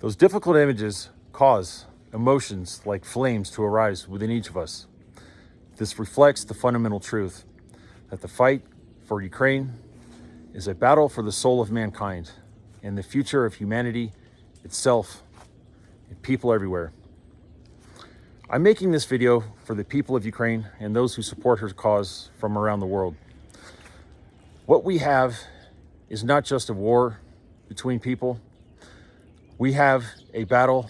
Those difficult images cause emotions like flames to arise within each of us. This reflects the fundamental truth that the fight for Ukraine is a battle for the soul of mankind and the future of humanity itself and people everywhere. I'm making this video for the people of Ukraine and those who support her cause from around the world. What we have is not just a war between people. We have a battle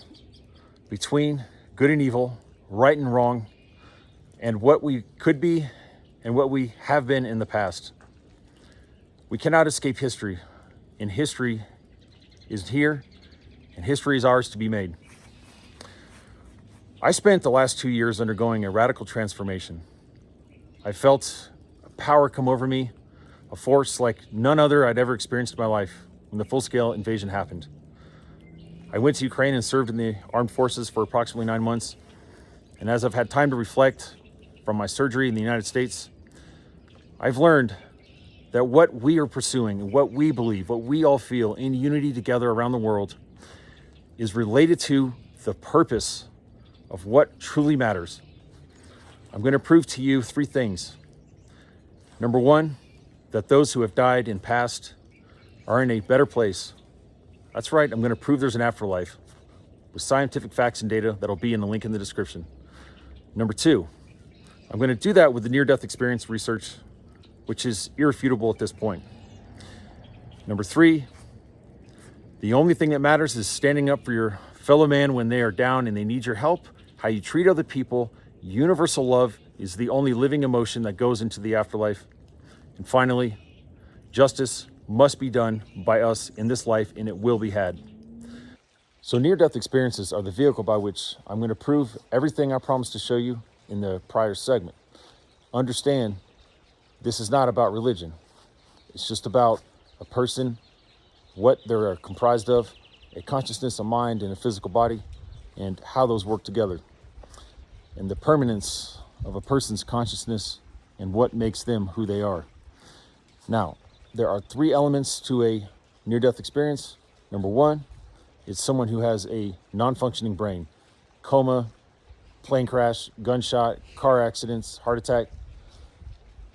between good and evil, right and wrong, and what we could be and what we have been in the past. We cannot escape history, and history is here, and history is ours to be made. I spent the last 2 years undergoing a radical transformation. I felt a power come over me, a force like none other I'd ever experienced in my life when the full-scale invasion happened. I went to Ukraine and served in the armed forces for approximately 9 months. And as I've had time to reflect from my surgery in the United States, I've learned that what we are pursuing and what we believe, what we all feel in unity together around the world is related to the purpose of what truly matters. I'm going to prove to you 3 things. Number 1, that those who have died in past are in a better place. That's right, I'm going to prove there's an afterlife with scientific facts and data that'll be in the link in the description. Number 2, I'm going to do that with the near-death experience research, which is irrefutable at this point. Number 3, the only thing that matters is standing up for your fellow man when they are down and they need your help, how you treat other people. Universal love is the only living emotion that goes into the afterlife. And finally, justice must be done by us in this life, and it will be had. So near-death experiences are the vehicle by which I'm going to prove everything I promised to show you in the prior segment. Understand, this is not about religion. It's just about a person, what they're comprised of, a consciousness, a mind, and a physical body, and how those work together. And the permanence of a person's consciousness and what makes them who they are. Now, there are 3 elements to a near-death experience. Number 1, it's someone who has a non-functioning brain. Coma, plane crash, gunshot, car accidents, heart attack.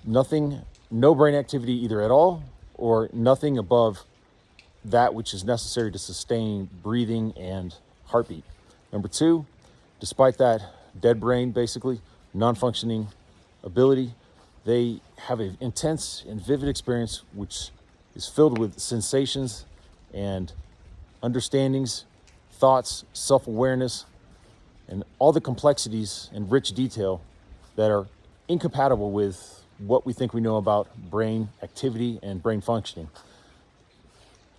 Nothing, no brain activity either at all, or nothing above that which is necessary to sustain breathing and heartbeat. Number 2, despite that dead brain, basically, non-functioning ability, they have an intense and vivid experience which is filled with sensations and understandings, thoughts, self-awareness, and all the complexities and rich detail that are incompatible with what we think we know about brain activity and brain functioning.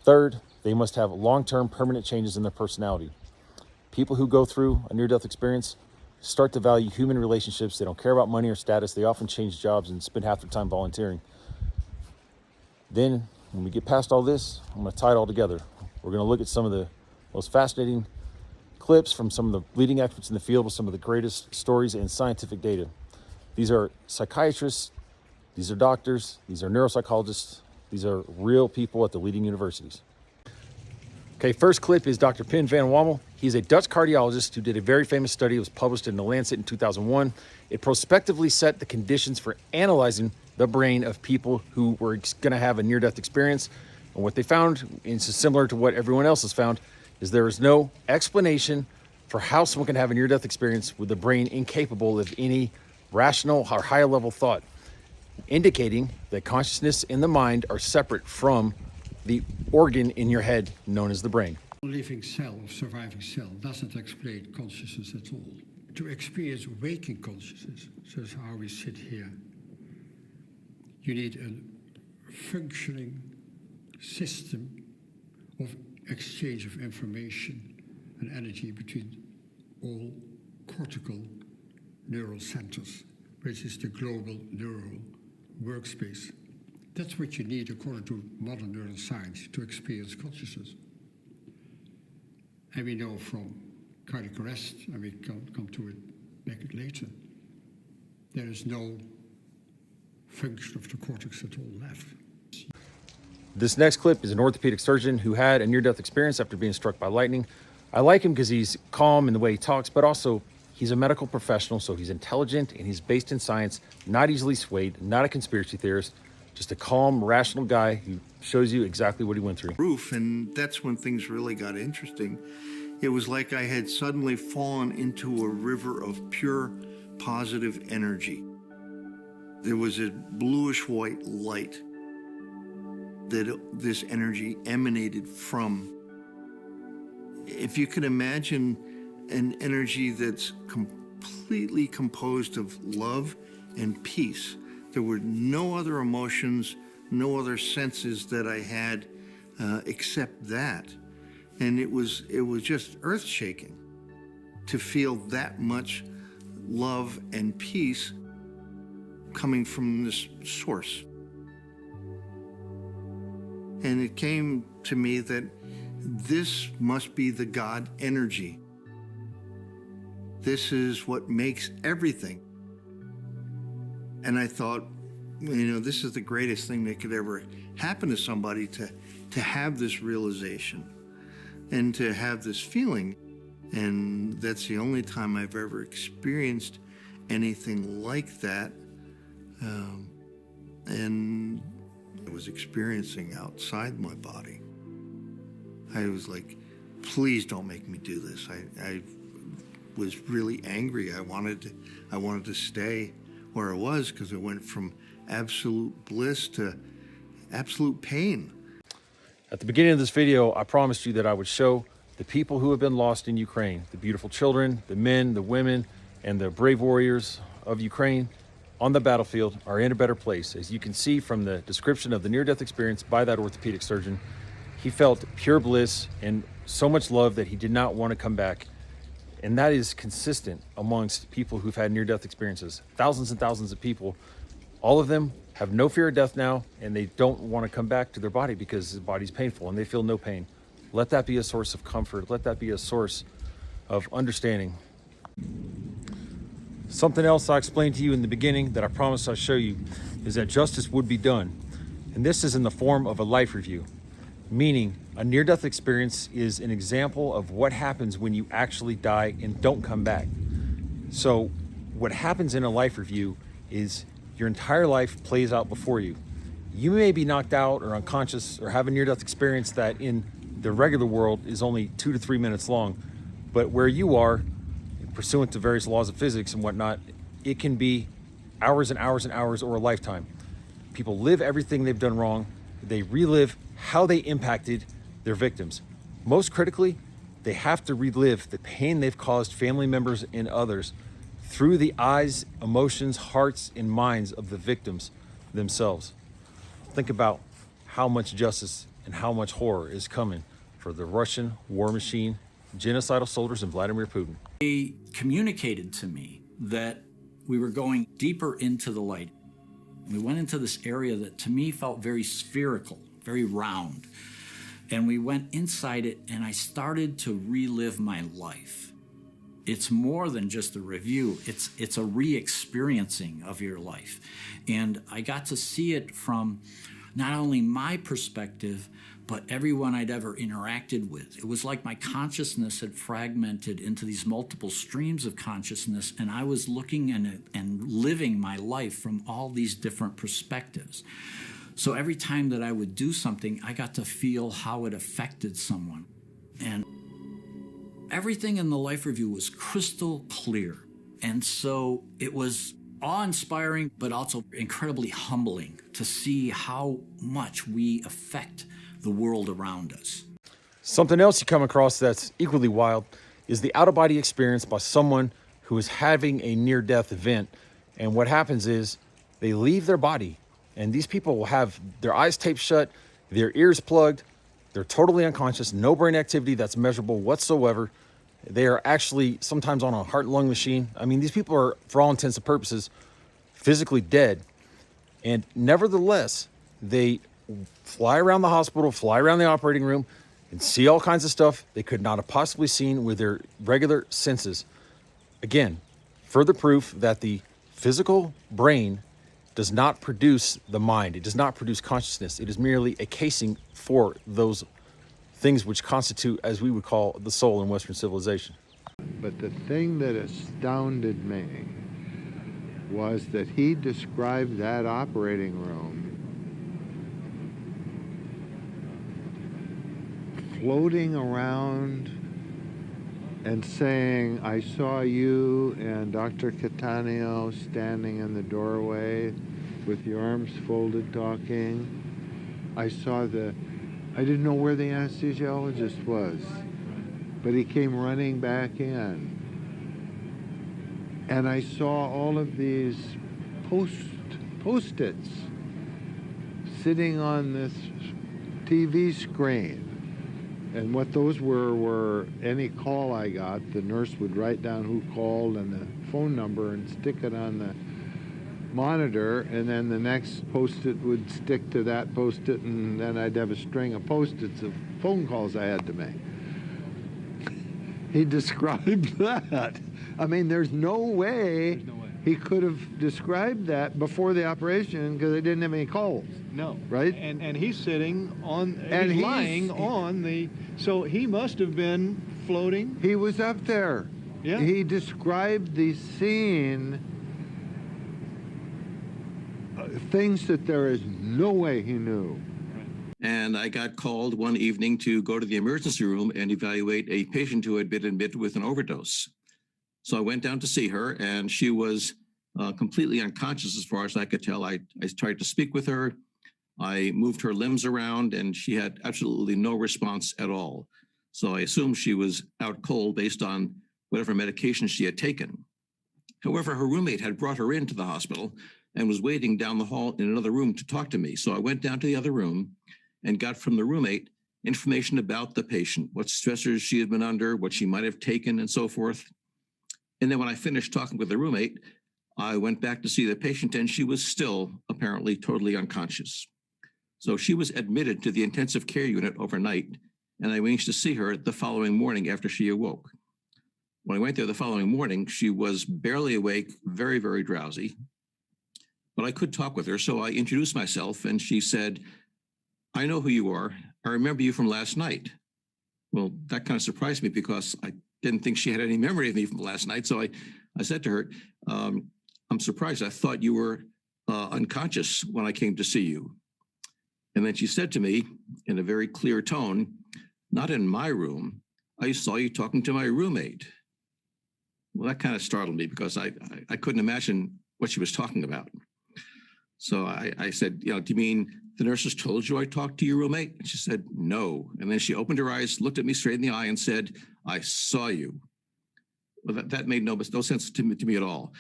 Third, they must have long-term permanent changes in their personality. People who go through a near-death experience start to value human relationships. They don't care about money or status. They often change jobs and spend half their time volunteering. Then, when we get past all this, I'm going to tie it all together. We're going to look at some of the most fascinating clips from some of the leading experts in the field with some of the greatest stories and scientific data. These are psychiatrists, these are doctors, these are neuropsychologists, these are real people at the leading universities. Okay, first clip is Dr. Pim van Wammel. He's a Dutch cardiologist who did a very famous study. It was published in The Lancet in 2001. It prospectively set the conditions for analyzing the brain of people who were going to have a near-death experience. And what they found, and it's similar to what everyone else has found, is there is no explanation for how someone can have a near-death experience with the brain incapable of any rational or higher-level thought, indicating that consciousness and the mind are separate from the organ in your head known as the brain. A living cell or surviving cell doesn't explain consciousness at all. To experience waking consciousness, so that's how we sit here, you need a functioning system of exchange of information and energy between all cortical neural centers, which is the global neural workspace. That's what you need, according to modern neuroscience, to experience consciousness. And we know from cardiac arrest, and we can come to it back later, there is no function of the cortex at all left. This next clip is an orthopedic surgeon who had a near-death experience after being struck by lightning. I like him because he's calm in the way he talks, but also he's a medical professional, so he's intelligent and he's based in science, not easily swayed, not a conspiracy theorist, just a calm, rational guy who shows you exactly what he went through. Roof, and that's when things really got interesting. It was like I had suddenly fallen into a river of pure, positive energy. There was a bluish-white light that this energy emanated from. If you can imagine an energy that's completely composed of love and peace, there were no other emotions, no other senses that I had except that. And it was just earth-shaking to feel that much love and peace coming from this source. And it came to me that this must be the God energy. This is what makes everything. And I thought, this is the greatest thing that could ever happen to somebody, to have this realization and to have this feeling. And that's the only time I've ever experienced anything like that. And I was experiencing outside my body. I was like, please don't make me do this. I was really angry. I wanted to stay where I was because it went from absolute bliss to absolute pain. At the beginning of this video, I promised you that I would show the people who have been lost in Ukraine, the beautiful children, the men, the women, and the brave warriors of Ukraine on the battlefield are in a better place. As you can see from the description of the near-death experience by that orthopedic surgeon, he felt pure bliss and so much love that he did not want to come back. And that is consistent amongst people who've had near-death experiences. Thousands and thousands of people, all of them have no fear of death now, and they don't want to come back to their body because the body's painful and they feel no pain. Let that be a source of comfort. Let that be a source of understanding. Something else I explained to you in the beginning that I promised I'd show you is that justice would be done. And this is in the form of a life review, meaning a near-death experience is an example of what happens when you actually die and don't come back. So what happens in a life review is your entire life plays out before you. You may be knocked out or unconscious or have a near-death experience that in the regular world is only 2 to 3 minutes long, but where you are, pursuant to various laws of physics and whatnot, it can be hours and hours and hours or a lifetime. People live everything they've done wrong. They relive how they impacted their victims. Most critically, they have to relive the pain they've caused family members and others through the eyes, emotions, hearts, and minds of the victims themselves. Think about how much justice and how much horror is coming for the Russian war machine, genocidal soldiers, and Vladimir Putin. They communicated to me that we were going deeper into the light. We went into this area that to me felt very spherical, very round. And we went inside it and I started to relive my life. It's more than just a review, it's a re-experiencing of your life. And I got to see it from not only my perspective, but everyone I'd ever interacted with. It was like my consciousness had fragmented into these multiple streams of consciousness, and I was looking and living my life from all these different perspectives. So every time that I would do something, I got to feel how it affected someone. And everything in the life review was crystal clear. And so it was awe-inspiring, but also incredibly humbling to see how much we affect the world around us. Something else you come across that's equally wild is the out-of-body experience by someone who is having a near-death event. And what happens is they leave their body, and these people will have their eyes taped shut, their ears plugged, they're totally unconscious, no brain activity that's measurable whatsoever. They are actually sometimes on a heart and lung machine. I mean, these people are, for all intents and purposes, physically dead. And nevertheless, they fly around the hospital, fly around the operating room, and see all kinds of stuff they could not have possibly seen with their regular senses. Again, further proof that the physical brain does not produce the mind. It does not produce consciousness. It is merely a casing for those things which constitute, as we would call, the soul in Western civilization. But the thing that astounded me was that he described that operating room floating around and saying, I saw you and Dr. Catania standing in the doorway with your arms folded talking. I didn't know where the anesthesiologist was, but he came running back in. And I saw all of these post-its sitting on this TV screen. And what those were any call I got, the nurse would write down who called and the phone number and stick it on the monitor, and then the next post-it would stick to that post-it, and then I'd have a string of post-its of phone calls I had to make. He described that. I mean, there's no way he could have described that before the operation because they didn't have any calls. No. Right? And he's sitting on, And he's lying on the, so he must have been floating. He was up there. Yeah. He described the scene, things that there is no way he knew. And I got called one evening to go to the emergency room and evaluate a patient who had been admitted with an overdose. So I went down to see her, and she was completely unconscious as far as I could tell. I tried to speak with her. I moved her limbs around, and she had absolutely no response at all. So I assumed she was out cold based on whatever medication she had taken. However, her roommate had brought her into the hospital and was waiting down the hall in another room to talk to me. So I went down to the other room and got from the roommate information about the patient, what stressors she had been under, what she might have taken, and so forth. And then when I finished talking with the roommate, I went back to see the patient, and she was still apparently totally unconscious. So she was admitted to the intensive care unit overnight, and I arranged to see her the following morning after she awoke. When I went there the following morning, she was barely awake, very, very drowsy, but I could talk with her. So I introduced myself, and she said, I know who you are. I remember you from last night. Well, that kind of surprised me because I didn't think she had any memory of me from last night. So I said to her, I'm surprised. I thought you were unconscious when I came to see you. And then she said to me in a very clear tone, not in my room. I saw you talking to my roommate. Well, that kind of startled me because I couldn't imagine what she was talking about. So I said, do you mean the nurses told you I talked to your roommate? And she said, no. And then she opened her eyes, looked at me straight in the eye and said, I saw you. Well, that made no sense to me at all.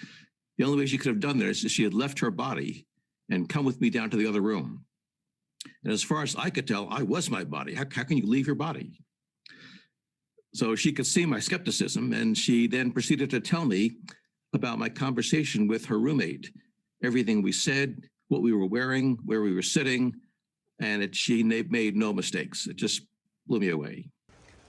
The only way she could have done that is she had left her body and come with me down to the other room. And as far as I could tell, I was my body. How can you leave your body? So she could see my skepticism, and she then proceeded to tell me about my conversation with her roommate, everything we said, what we were wearing, where we were sitting, and she made no mistakes. It just blew me away.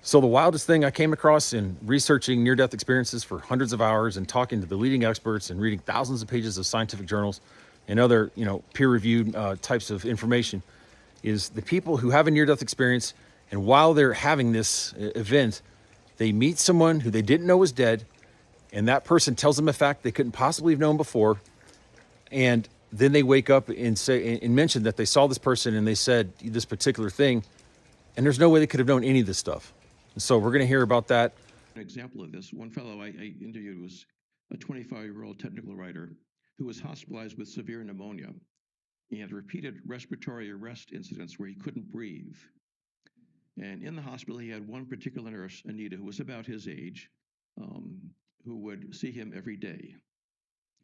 So the wildest thing I came across in researching near-death experiences for hundreds of hours and talking to the leading experts and reading thousands of pages of scientific journals and other, peer-reviewed types of information is the people who have a near-death experience, and while they're having this event, they meet someone who they didn't know was dead, and that person tells them a fact they couldn't possibly have known before, and then they wake up and say and mention that they saw this person and they said this particular thing, and there's no way they could have known any of this stuff. And so we're going to hear about that. An example of this, one fellow I interviewed was a 25-year-old technical writer who was hospitalized with severe pneumonia. He had repeated respiratory arrest incidents where he couldn't breathe. And in the hospital, he had one particular nurse, Anita, who was about his age, who would see him every day.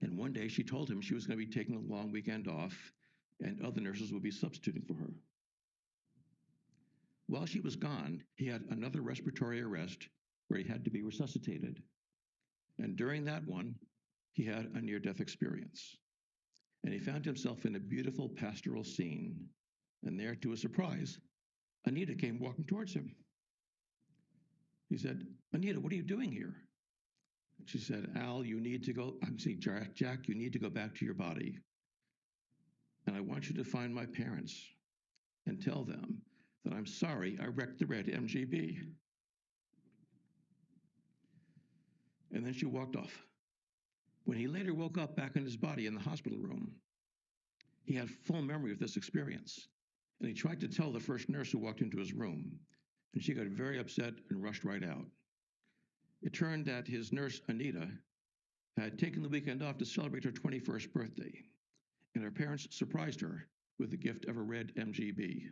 And one day she told him she was going to be taking a long weekend off and other nurses would be substituting for her. While she was gone, he had another respiratory arrest where he had to be resuscitated. And during that one, he had a near-death experience. And he found himself in a beautiful pastoral scene. And there, to his surprise, Anita came walking towards him. He said, Anita, what are you doing here? She said, Al, you need to go, Jack, you need to go back to your body. And I want you to find my parents and tell them that I'm sorry I wrecked the red MGB. And then she walked off. When he later woke up back in his body in the hospital room, he had full memory of this experience. And he tried to tell the first nurse who walked into his room, and she got very upset and rushed right out. It turned that his nurse, Anita, had taken the weekend off to celebrate her 21st birthday, and her parents surprised her with the gift of a red MGB.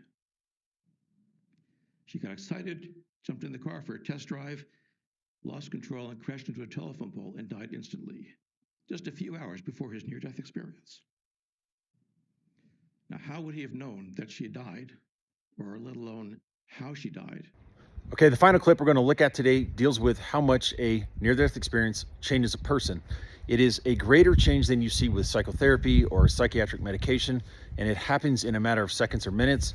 She got excited, jumped in the car for a test drive, lost control and crashed into a telephone pole and died instantly, just a few hours before his near-death experience. Now, how would he have known that she died, or let alone how she died? Okay, the final clip we're going to look at today deals with how much a near-death experience changes a person. It is a greater change than you see with psychotherapy or psychiatric medication, and it happens in a matter of seconds or minutes.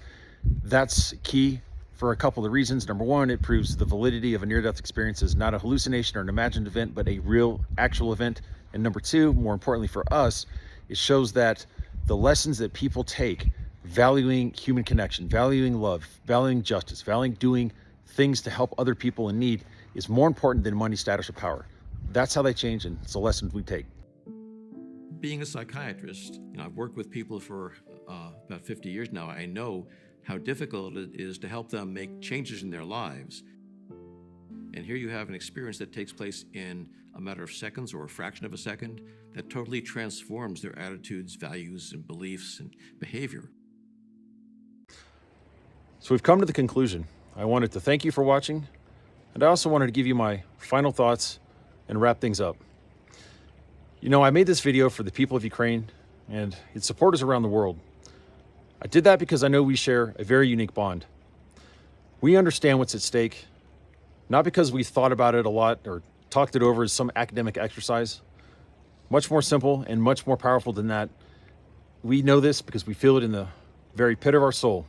That's key for a couple of reasons. Number one, it proves the validity of a near-death experience is not a hallucination or an imagined event, but a real, actual event. And number two, more importantly for us, it shows that the lessons that people take, valuing human connection, valuing love, valuing justice, valuing doing things to help other people in need, is more important than money, status, or power. That's how they change, and it's a lesson we take. Being a psychiatrist, I've worked with people for about 50 years now. I know how difficult it is to help them make changes in their lives. And here you have an experience that takes place in a matter of seconds or a fraction of a second that totally transforms their attitudes, values, and beliefs and behavior. So we've come to the conclusion. I wanted to thank you for watching, and I also wanted to give you my final thoughts and wrap things up. I made this video for the people of Ukraine and its supporters around the world. I did that because I know we share a very unique bond. We understand what's at stake, not because we thought about it a lot or talked it over as some academic exercise. Much more simple and much more powerful than that. We know this because we feel it in the very pit of our soul.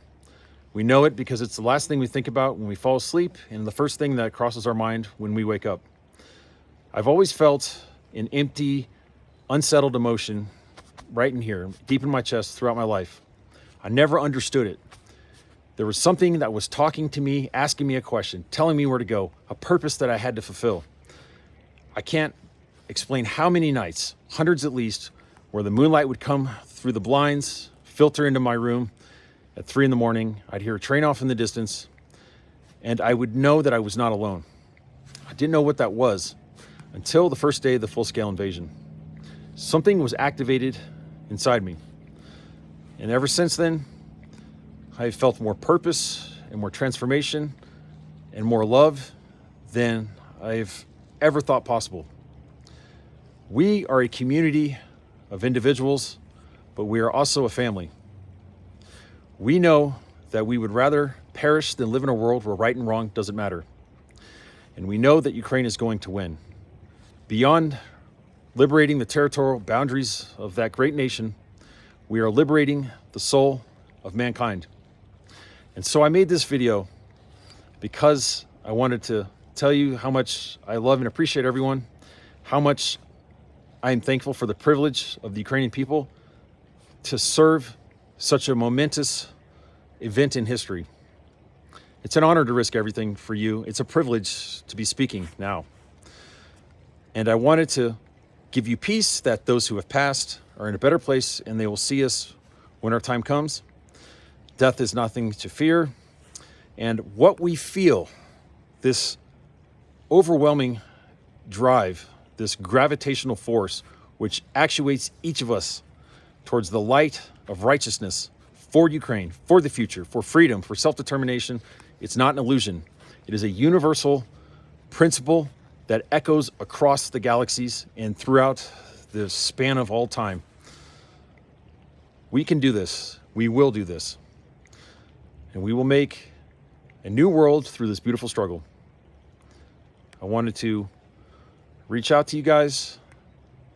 We know it because it's the last thing we think about when we fall asleep and the first thing that crosses our mind when we wake up. I've always felt an empty, unsettled emotion right in here, deep in my chest throughout my life. I never understood it. There was something that was talking to me, asking me a question, telling me where to go, a purpose that I had to fulfill. I can't explain how many nights, hundreds at least, where the moonlight would come through the blinds, filter into my room at 3 a.m. I'd hear a train off in the distance, and I would know that I was not alone. I didn't know what that was until the first day of the full-scale invasion. Something was activated inside me. And ever since then, I've felt more purpose and more transformation and more love than I've ever thought possible. We are a community of individuals, but we are also a family. We know that we would rather perish than live in a world where right and wrong doesn't matter. And we know that Ukraine is going to win. Beyond liberating the territorial boundaries of that great nation, we are liberating the soul of mankind. And so I made this video because I wanted to tell you how much I love and appreciate everyone, how much I am thankful for the privilege of the Ukrainian people to serve such a momentous event in history. It's an honor to risk everything for you. It's a privilege to be speaking now. And I wanted to give you peace that those who have passed are in a better place and they will see us when our time comes. Death is nothing to fear. And what we feel, this overwhelming drive, this gravitational force, which actuates each of us towards the light of righteousness for Ukraine, for the future, for freedom, for self-determination, it's not an illusion. It is a universal principle that echoes across the galaxies and throughout the span of all time. We can do this. We will do this. And we will make a new world through this beautiful struggle. I wanted to reach out to you guys.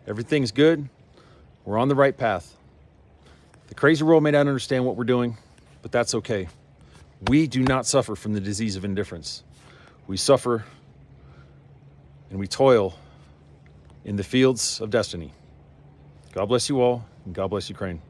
Everything's good. We're on the right path. The crazy world may not understand what we're doing, but that's okay. We do not suffer from the disease of indifference. We suffer and we toil in the fields of destiny. God bless you all, and God bless Ukraine.